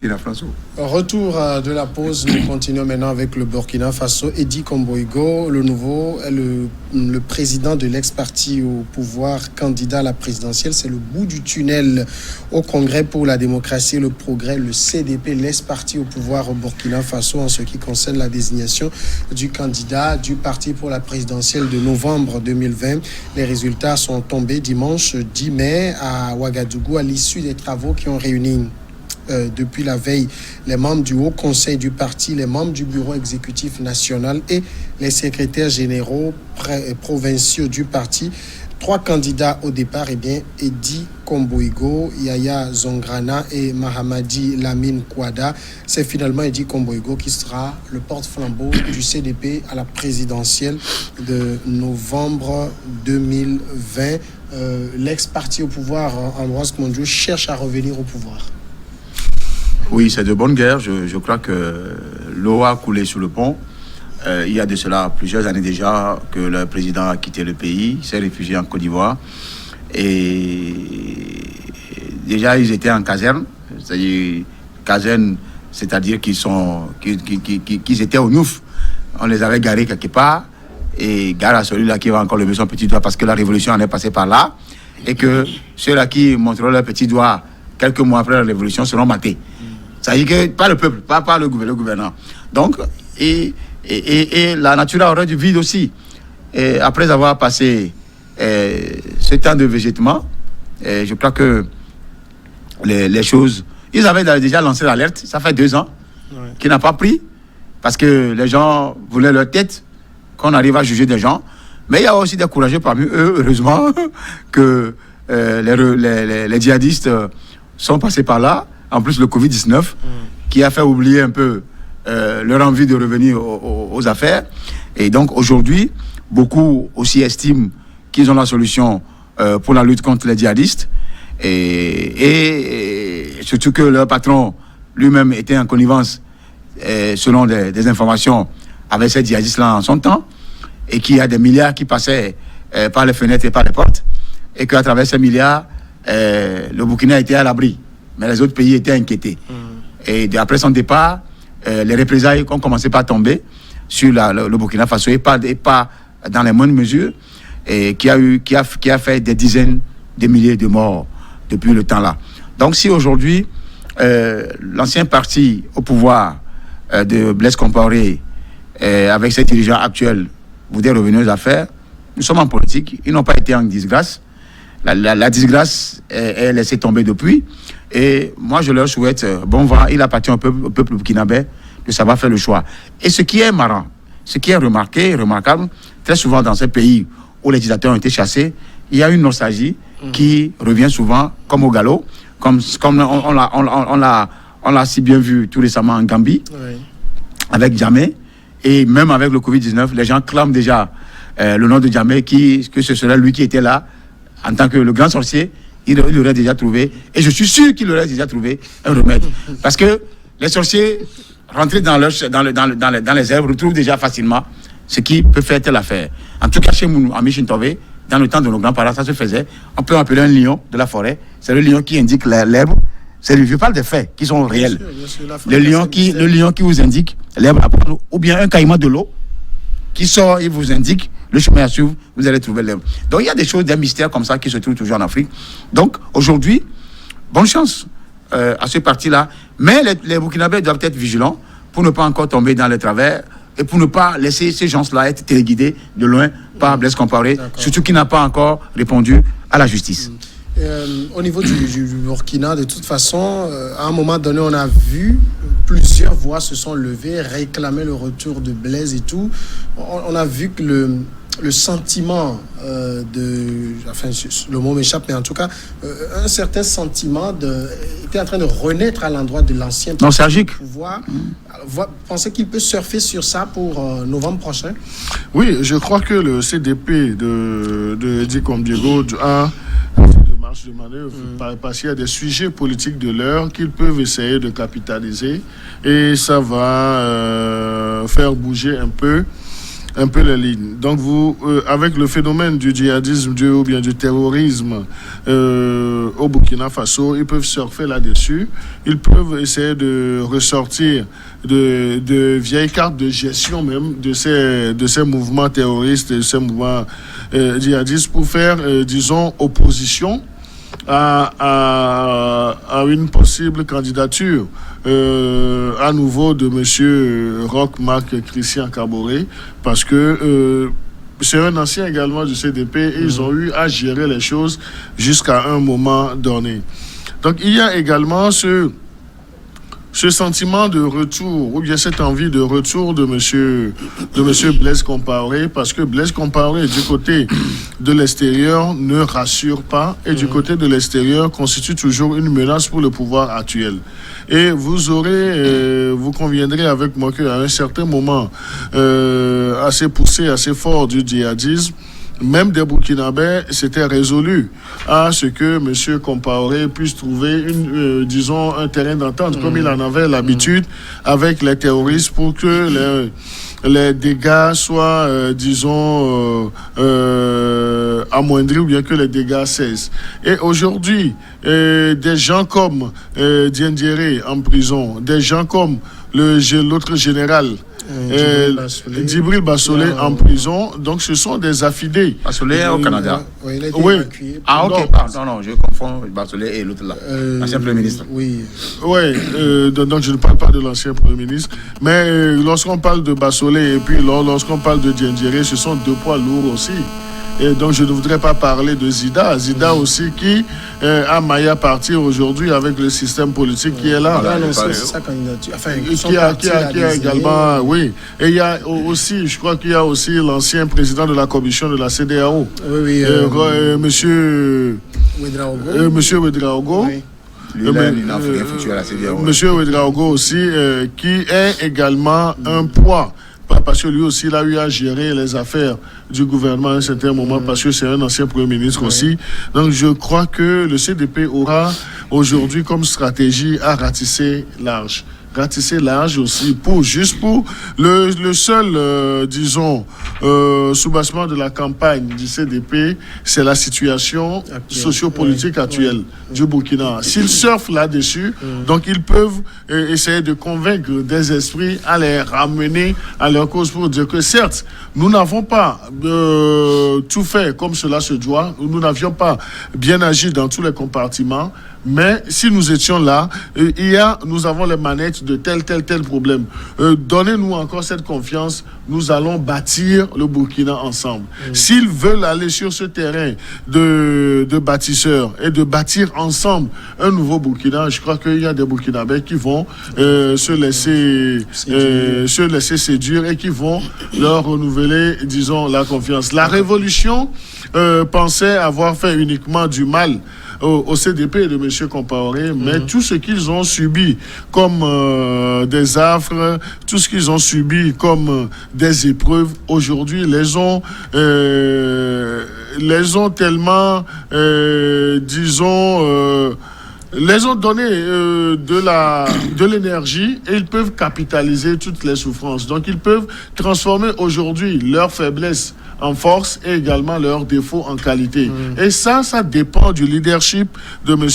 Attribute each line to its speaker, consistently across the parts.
Speaker 1: Burkina Faso.
Speaker 2: Retour de la pause, nous continuons maintenant avec le Burkina Faso. Edi Komboigo, le nouveau, le président de l'ex-parti au pouvoir, candidat à la présidentielle, c'est le bout du tunnel au Congrès pour la démocratie et le progrès, le CDP, l'ex-parti au pouvoir au Burkina Faso en ce qui concerne la désignation du candidat du parti pour la présidentielle de novembre 2020. Les résultats sont tombés dimanche 10 mai à Ouagadougou à l'issue des travaux qui ont réuni depuis la veille les membres du Haut Conseil du parti, les membres du Bureau exécutif national et les secrétaires généraux provinciaux du parti. 3 candidats au départ, Edi Komboigo, Yaya Zongrana et Mahamadi Lamine Kouada. C'est finalement Edi Komboigo qui sera le porte-flambeau du CDP à la présidentielle de novembre 2020. L'ex-parti au pouvoir, Ambroise Mondjo, cherche à revenir au pouvoir.
Speaker 1: Oui, c'est de bonne guerre. Je crois que l'eau a coulé sous le pont. Il y a de cela plusieurs années déjà que le président a quitté le pays, s'est réfugié en Côte d'Ivoire. Et déjà, ils étaient en caserne. C'est-à-dire qu'ils étaient au Nouf. On les avait garés quelque part. Et gare à celui-là qui va encore lever son petit doigt parce que la révolution en est passée par là. Et que ceux-là qui montreront leur petit doigt quelques mois après la révolution seront matés. Ça veut dire que pas le peuple, pas le gouvernement. Donc, et la nature a horreur du vide aussi. Et après avoir passé ce temps de végétement, je crois que les choses... Ils avaient déjà lancé l'alerte, ça fait 2 ans, qui n'a pas pris, parce que les gens voulaient leur tête, qu'on arrive à juger des gens. Mais il y a aussi des courageux parmi eux, heureusement, que les djihadistes sont passés par là. En plus, le Covid-19, qui a fait oublier un peu leur envie de revenir aux affaires. Et donc, aujourd'hui, beaucoup aussi estiment qu'ils ont la solution pour la lutte contre les djihadistes. Et surtout que leur patron lui-même était en connivence, selon des informations, avec ces djihadistes-là en son temps, et qu'il y a des milliards qui passaient par les fenêtres et par les portes, et qu'à travers ces milliards, le Burkina était à l'abri. Mais les autres pays étaient inquiétés. Et après son départ, les représailles ont commencé par tomber sur le Burkina Faso et pas dans les moindres mesures, et qui a fait des dizaines de milliers de morts depuis le temps-là. Donc si aujourd'hui, l'ancien parti au pouvoir de Blaise Compaoré, avec ses dirigeants actuels, voudrait revenir aux affaires, nous sommes en politique, ils n'ont pas été en disgrâce. La disgrâce est laissée tomber depuis. Et moi, je leur souhaite bon vent. Il appartient au peuple burkinabé de savoir faire le choix. Et ce qui est marrant, ce qui est remarquable, très souvent dans ces pays où les dictateurs ont été chassés, il y a une nostalgie qui revient souvent comme au galop, comme on l'a si bien vu tout récemment en Gambie, avec Jammeh. Et même avec le Covid-19, les gens clament déjà le nom de Jammeh, que ce serait lui qui était là, en tant que le grand sorcier. Il aurait déjà trouvé, et je suis sûr qu'il aurait déjà trouvé un remède. Parce que les sorciers, rentrés dans les herbes, retrouvent déjà facilement ce qui peut faire telle affaire. En tout cas, chez nous, à Michintové, dans le temps de nos grands-parents, ça se faisait. On peut appeler un lion de la forêt. C'est le lion qui indique l'herbe. Je parle des faits qui sont réels. Bien sûr, le lion qui vous indique l'herbe à prendre, ou bien un caïman de l'eau qui sort et vous indique le chemin à suivre, vous allez trouver l'herbe. Donc il y a des choses, des mystères comme ça qui se trouvent toujours en Afrique. Donc aujourd'hui, bonne chance à ce parti-là. Mais les Burkinabés doivent être vigilants pour ne pas encore tomber dans les travers et pour ne pas laisser ces gens-là être téléguidés de loin par Blaise Compaoré, surtout qu'il n'a pas encore répondu à la justice.
Speaker 2: Au niveau du Burkina, de toute façon, à un moment donné, on a vu plusieurs voix se sont levées, réclamer le retour de Blaise et tout. On a vu que le sentiment enfin, le mot m'échappe, mais en tout cas, un certain sentiment était en train de renaître à l'endroit de l'ancien pouvoir. Pensez qu'il peut surfer sur ça pour novembre prochain?
Speaker 3: Oui, je crois que le CDP de Edi Komboigo a de manœuvre parce qu'il y a des sujets politiques de l'heure qu'ils peuvent essayer de capitaliser et ça va faire bouger un peu un peu les lignes. Donc vous, avec le phénomène du djihadisme ou bien du terrorisme au Burkina Faso, ils peuvent surfer là-dessus. Ils peuvent essayer de ressortir de vieilles cartes de gestion même de ces mouvements terroristes, de ces mouvements djihadistes pour faire, disons, opposition à une possible candidature à nouveau de M. Roch Marc Christian Kaboré, parce que c'est un ancien également du CDP et ils ont eu à gérer les choses jusqu'à un moment donné. Donc il y a également ce sentiment de retour, ou bien cette envie de retour de monsieur Blaise Compaoré, parce que Blaise Compaoré, du côté de l'extérieur, ne rassure pas, et du côté de l'extérieur, constitue toujours une menace pour le pouvoir actuel. Et vous conviendrez avec moi qu'à un certain moment assez poussé, assez fort du djihadisme, même des Burkinabés s'étaient résolus à ce que M. Compaoré puisse trouver disons, un terrain d'entente, comme il en avait l'habitude avec les terroristes, pour que les dégâts soient, disons, amoindris, ou bien que les dégâts cessent. Et aujourd'hui, des gens comme Diendéré en prison, des gens comme l'autre général, Djibril Bassolé en prison, donc ce sont des affidés.
Speaker 1: Bassolé au Canada.
Speaker 2: Oui, il a été évacué.
Speaker 1: Ah, ok, pardon, non, je confonds Bassolé et l'autre là, l'ancien Premier ministre.
Speaker 2: Oui.
Speaker 3: Donc je ne parle pas de l'ancien Premier ministre, mais lorsqu'on parle de Bassolé et puis lorsqu'on parle de Diendéré, ce sont deux poids lourds aussi. Et donc je ne voudrais pas parler de Zida aussi qui a maillé à partir aujourd'hui avec le système politique qui est là.
Speaker 2: Il a annoncé sa candidature. Enfin,
Speaker 3: qui a également, oui. Et il y a aussi, je crois qu'il y a aussi l'ancien président de la commission de la CEDEAO.
Speaker 2: Oui,
Speaker 3: monsieur Ouédraogo.
Speaker 1: Oui. Lui-même, il a fait foutu à la CEDEAO.
Speaker 3: Monsieur Ouédraogo aussi, qui est également un poids. Parce que lui aussi, il a eu à gérer les affaires du gouvernement à un certain moment, parce que c'est un ancien Premier ministre aussi. Donc, je crois que le CDP aura aujourd'hui comme stratégie à ratisser large. Ratisser large aussi, pour le seul, disons, soubassement de la campagne du CDP, c'est la situation sociopolitique actuelle du Burkina. S'ils surfent là-dessus, donc ils peuvent essayer de convaincre des esprits à les ramener à leur cause, pour dire que certes, nous n'avons pas tout fait comme cela se doit, nous n'avions pas bien agi dans tous les compartiments, mais si nous étions là, nous avons les manettes de tel problème. Donnez-nous encore cette confiance, nous allons bâtir le Burkina ensemble. S'ils veulent aller sur ce terrain de bâtisseurs et de bâtir ensemble un nouveau Burkina, je crois qu'il y a des Burkinabés qui vont se laisser séduire et qui vont leur renouveler, disons, la confiance. La révolution pensait avoir fait uniquement du mal au CDP de M. Compaoré, mais tout ce qu'ils ont subi comme des affres, tout ce qu'ils ont subi comme des épreuves, aujourd'hui les ont tellement, disons, les ont donné de l'énergie, et ils peuvent capitaliser toutes les souffrances. Donc ils peuvent transformer aujourd'hui leur faiblesse en force et également leurs défauts en qualité. Et ça dépend du leadership de M.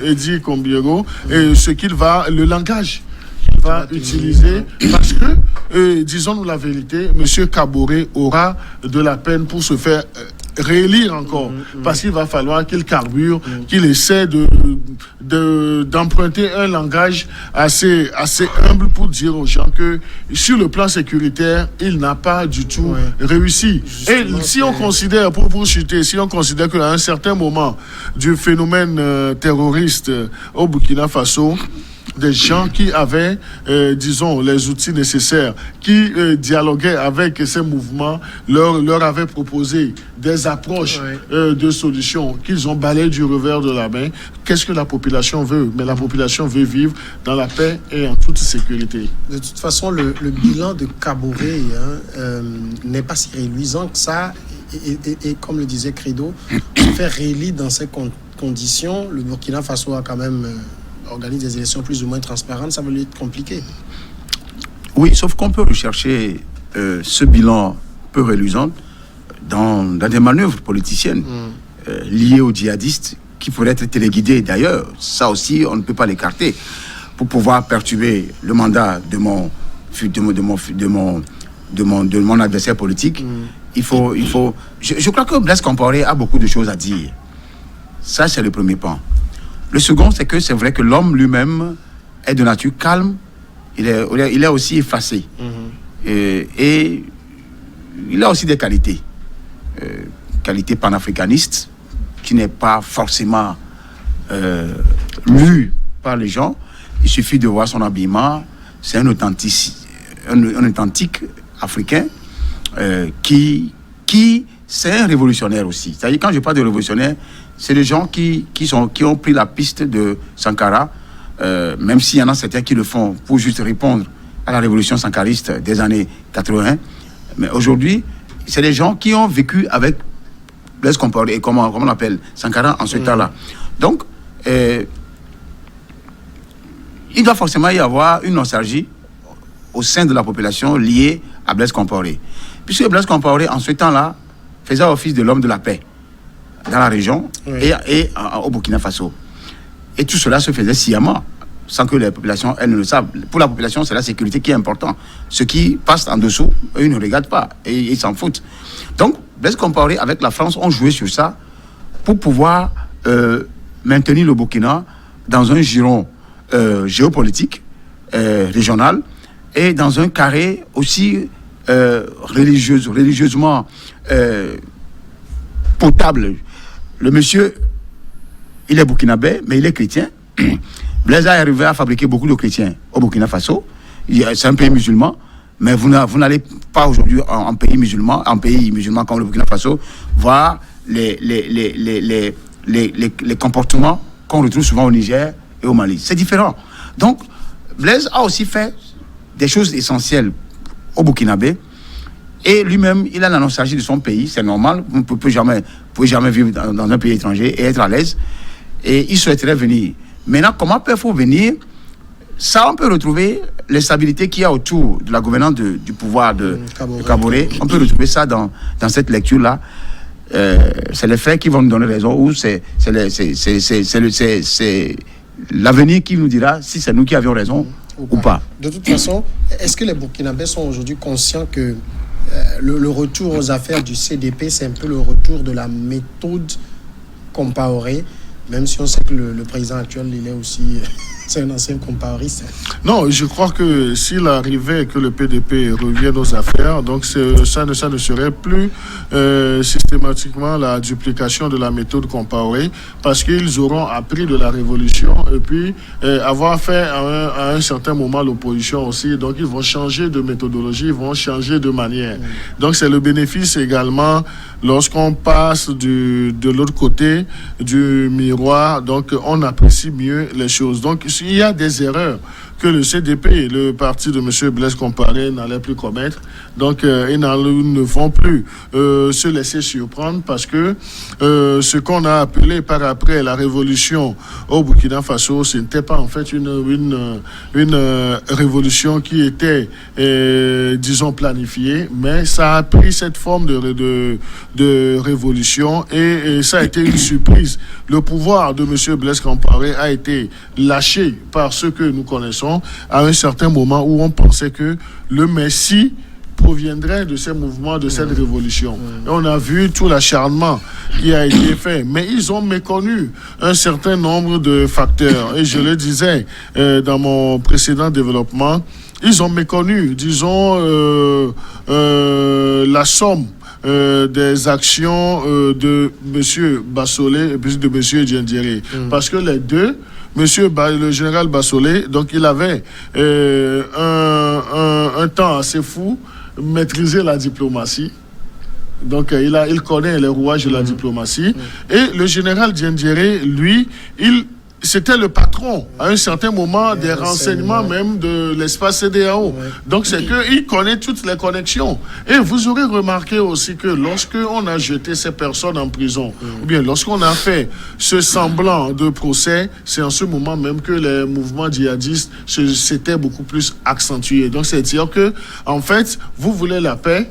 Speaker 3: Eddy Kombiego et le langage qu'il va utiliser, parce que, disons-nous la vérité, M. Kaboré aura de la peine pour se faire réélire encore, parce qu'il va falloir qu'il carbure, qu'il essaie d'emprunter un langage assez humble pour dire aux gens que sur le plan sécuritaire, il n'a pas du tout réussi. Justement, et si on considère, pour chuter, si on considère qu'à un certain moment du phénomène terroriste au Burkina Faso, des gens qui avaient, disons, les outils nécessaires, qui dialoguaient avec ces mouvements, leur avaient proposé des approches de solutions qu'ils ont balayées du revers de la main. Qu'est-ce que la population veut? Mais la population veut vivre dans la paix et en toute sécurité.
Speaker 2: De toute façon, le bilan de Kaboré n'est pas si réluisant que ça. Et comme le disait Credo, faire réélire dans ces conditions, le Burkina Faso a quand même... organise des élections plus ou moins transparentes, ça va lui être compliqué.
Speaker 1: Oui, sauf qu'on peut rechercher ce bilan peu reluisante dans des manœuvres politiciennes liées aux djihadistes qui pourraient être téléguidées d'ailleurs. Ça aussi, on ne peut pas l'écarter. Pour pouvoir perturber le mandat de mon adversaire politique, il faut. Je crois que Blaise Compaoré a beaucoup de choses à dire. Ça, c'est le premier point. Le second, c'est que c'est vrai que l'homme lui-même est de nature calme. Il est aussi effacé. Et il a aussi des qualités. Qualités panafricanistes, qui n'est pas forcément lu par les gens. Il suffit de voir son habillement. C'est un authentique africain qui c'est un révolutionnaire aussi. C'est-à-dire, quand je parle de révolutionnaire, c'est des gens qui ont pris la piste de Sankara, même s'il y en a certains qui le font pour juste répondre à la révolution sankariste des années 80. Mais aujourd'hui, c'est des gens qui ont vécu avec Blaise Compaoré, et comment on appelle Sankara en ce temps-là. Donc, il doit forcément y avoir une nostalgie au sein de la population liée à Blaise Compaoré. Puisque Blaise Compaoré, en ce temps-là, faisait office de l'homme de la paix dans la région et au Burkina Faso. Et tout cela se faisait sciemment, sans que les populations, elles ne le savent. Pour la population, c'est la sécurité qui est importante. Ce qui passe en dessous, eux, ils ne regardent pas et ils s'en foutent. Donc, Blaise Compaoré, avec la France, ont joué sur ça pour pouvoir maintenir le Burkina dans un giron géopolitique, régional, et dans un carré aussi religieusement potable. Le monsieur, il est burkinabé, mais il est chrétien. Blaise est arrivé à fabriquer beaucoup de chrétiens au Burkina Faso. C'est un pays musulman, mais vous n'allez pas aujourd'hui en pays musulman comme le Burkina Faso, voir les comportements qu'on retrouve souvent au Niger et au Mali. C'est différent. Donc, Blaise a aussi fait des choses essentielles au Burkinabé. Et lui-même, il a la nostalgie de son pays, c'est normal. Vous ne pouvez jamais vivre dans un pays étranger et être à l'aise. Et il souhaiterait venir. Maintenant, comment peut-il venir? Ça, on peut retrouver l'instabilité qu'il y a autour de la gouvernance du pouvoir de Kaboré. On peut retrouver ça dans cette lecture-là. C'est les faits qui vont nous donner raison, ou c'est l'avenir qui nous dira si c'est nous qui avions raison ou pas.
Speaker 2: De toute façon, est-ce que les Burkinabés sont aujourd'hui conscients que le retour aux affaires du CDP, c'est un peu le retour de la méthode Compaoré, même si on sait que le président actuel, il est aussi... C'est un ancien compaoriste.
Speaker 3: Non, je crois que s'il arrivait que le PDP revienne aux affaires, donc ça ne serait plus systématiquement la duplication de la méthode Compaoré, parce qu'ils auront appris de la révolution et puis avoir fait à un certain moment l'opposition aussi. Donc ils vont changer de méthodologie, ils vont changer de manière. Donc c'est le bénéfice également lorsqu'on passe de l'autre côté du miroir. Donc on apprécie mieux les choses. Donc il y a des erreurs que le CDP, le parti de M. Blaise Compaoré, n'allait plus commettre. Donc, ils ne vont plus se laisser surprendre, parce que ce qu'on a appelé par après la révolution au Burkina Faso, ce n'était pas en fait une révolution qui était, disons, planifiée, mais ça a pris cette forme de révolution et ça a été une surprise. Le pouvoir de M. Blaise Compaoré a été lâché par ceux que nous connaissons à un certain moment où on pensait que le Messie proviendrait de ces mouvements, de cette révolution. Et on a vu tout l'acharnement qui a été fait. Mais ils ont méconnu un certain nombre de facteurs. Et je le disais dans mon précédent développement, ils ont méconnu, disons, la somme des actions de M. Bassolé et puis de M. Diendéré. Parce que les deux, le général Bassolé, donc il avait un temps assez fou, maîtriser la diplomatie. Donc il connaît les rouages de la diplomatie. Et le général Diendéré, lui, c'était le patron à un certain moment des renseignements même de l'espace CEDEAO. Donc c'est qu'il connaît toutes les connexions. Et vous aurez remarqué aussi que lorsque on a jeté ces personnes en prison, ou bien lorsqu'on a fait ce semblant de procès, c'est en ce moment même que les mouvements djihadistes s'étaient beaucoup plus accentués. Donc c'est dire que, en fait, vous voulez la paix,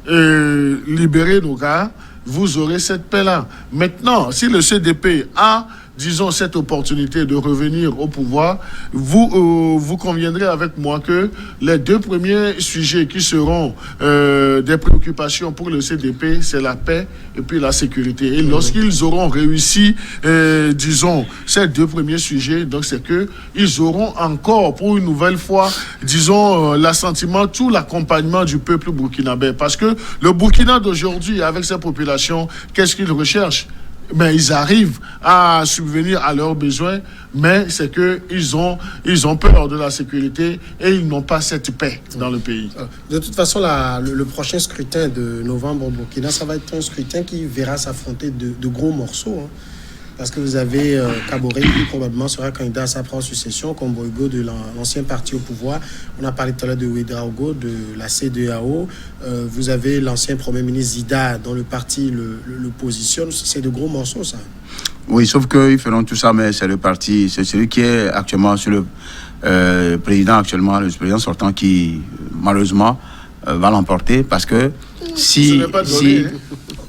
Speaker 3: libérer nos gars, vous aurez cette paix-là. Maintenant, si le CDP a, disons, cette opportunité de revenir au pouvoir, vous conviendrez avec moi que les deux premiers sujets qui seront des préoccupations pour le CDP, c'est la paix et puis la sécurité. Et lorsqu'ils auront réussi, disons, ces deux premiers sujets, donc c'est qu'ils auront encore, pour une nouvelle fois, disons, l'assentiment, tout l'accompagnement du peuple burkinabé. Parce que le Burkina d'aujourd'hui, avec sa population, qu'est-ce qu'ils recherchent? Mais ils arrivent à subvenir à leurs besoins, mais c'est qu'ils ont peur de la sécurité et ils n'ont pas cette paix dans le pays.
Speaker 2: De toute façon, le prochain scrutin de novembre au Burkina, ça va être un scrutin qui verra s'affronter de gros morceaux. Hein. Parce que vous avez Kaboré qui probablement sera candidat à sa propre succession, Kombo-Igo de l'ancien parti au pouvoir. On a parlé tout à l'heure de Ouédraogo, de la CEDEAO. Vous avez l'ancien Premier ministre Zida, dont le parti le positionne. C'est de gros morceaux, ça. Oui, sauf qu'ils feront tout ça, mais c'est le parti, c'est celui qui est actuellement sur le président actuellement, le président sortant qui, malheureusement, va l'emporter parce que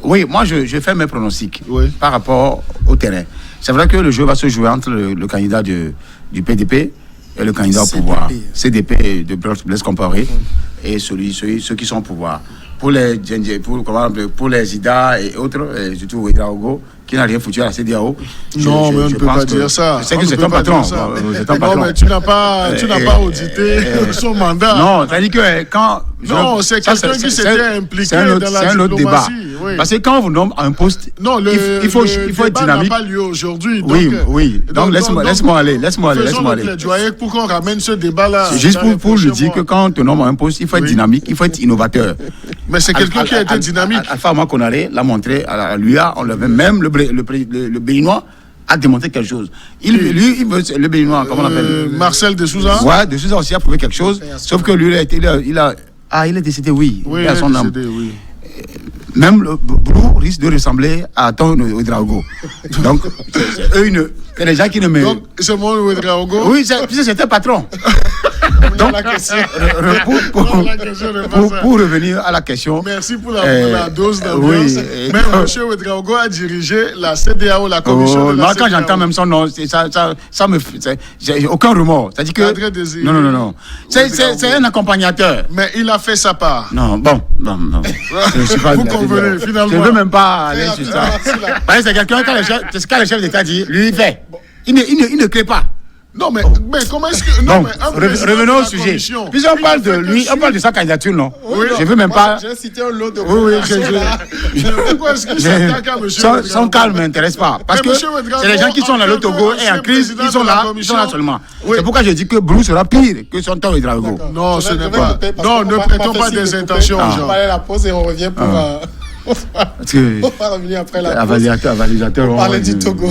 Speaker 2: oui, moi je fais mes pronostics par rapport au terrain. C'est vrai que le jeu va se jouer entre le candidat du PDP et le candidat au pouvoir. CDP de Blaise Compaoré et ceux qui sont au pouvoir. Pour les IDA et autres, surtout Ouédraogo, qui n'a rien foutu à la CEDEAO.
Speaker 3: Non, mais on ne peut pas dire ça.
Speaker 1: Je sais que c'est un patron.
Speaker 3: Non, mais tu n'as pas audité son mandat.
Speaker 1: Non, c'est-à-dire que quand...
Speaker 3: Non, c'est quelqu'un qui s'était impliqué dans la diplomatie.
Speaker 1: C'est un autre débat. Oui. Parce que quand on vous nomme à un poste, il faut être dynamique.
Speaker 3: N'a pas lieu aujourd'hui.
Speaker 1: Oui. Donc laisse-moi aller.
Speaker 3: Faisons le plaidoyer pour qu'on ramène ce débat-là.
Speaker 1: C'est juste pour lui dire que quand on te nomme à un poste, il faut être dynamique, il faut être innovateur.
Speaker 3: Mais c'est quelqu'un qui a été dynamique.
Speaker 1: Alpha Makonare l'a montré à l'UA, on l'avait même le Béninois a démontré quelque chose. Le Béninois, comment on l'appelle
Speaker 3: Marcel de Souza.
Speaker 1: Ouais, de Souza aussi a prouvé quelque chose. Sauf que lui, il est décédé, oui.
Speaker 3: Oui, il a son âme. Oui.
Speaker 1: Même le Brou risque de ressembler à ton Ouédraogo. Donc, c'est les gens qui ne me...
Speaker 3: Donc, c'est mon Ouédraogo.
Speaker 1: Oui, c'est un patron. Donc, pour revenir à la question...
Speaker 3: Merci pour la dose d'ambiance. Mais M. Ouédraogo a dirigé la CEDEAO, la commission de la CEDEAO.
Speaker 1: Quand j'entends même son nom, ça me... J'ai aucun remords. C'est-à-dire que... Non. C'est un accompagnateur.
Speaker 3: Mais il a fait sa part.
Speaker 1: Non. Je suis pas...
Speaker 3: Vous convenez, finalement.
Speaker 1: Je ne veux même pas aller sur ça. Parce que c'est quelqu'un, quand le chef d'État dit, lui, il fait. Il ne crée pas.
Speaker 3: Non, mais comment est-ce que... Non,
Speaker 1: revenons au sujet. Puis on parle de lui, on parle de sa candidature, non? Oui. Je ne veux même pas...
Speaker 2: J'ai cité un lot de...
Speaker 1: Oui,
Speaker 3: pourquoi est-ce qu'il s'attaque à M.
Speaker 1: Son calme ne m'intéresse pas. Parce que c'est les gens qui sont dans le Togo et en crise, ils sont là seulement. C'est pourquoi je dis que Brou sera pire que son temps Ouédraogo.
Speaker 3: Non, ce n'est pas... Non, ne prêtons pas des intentions aux gens.
Speaker 2: On va aller à la pause et on revient pour... On va revenir après la pause.
Speaker 1: Avalisateur.
Speaker 2: On parlait du Togo.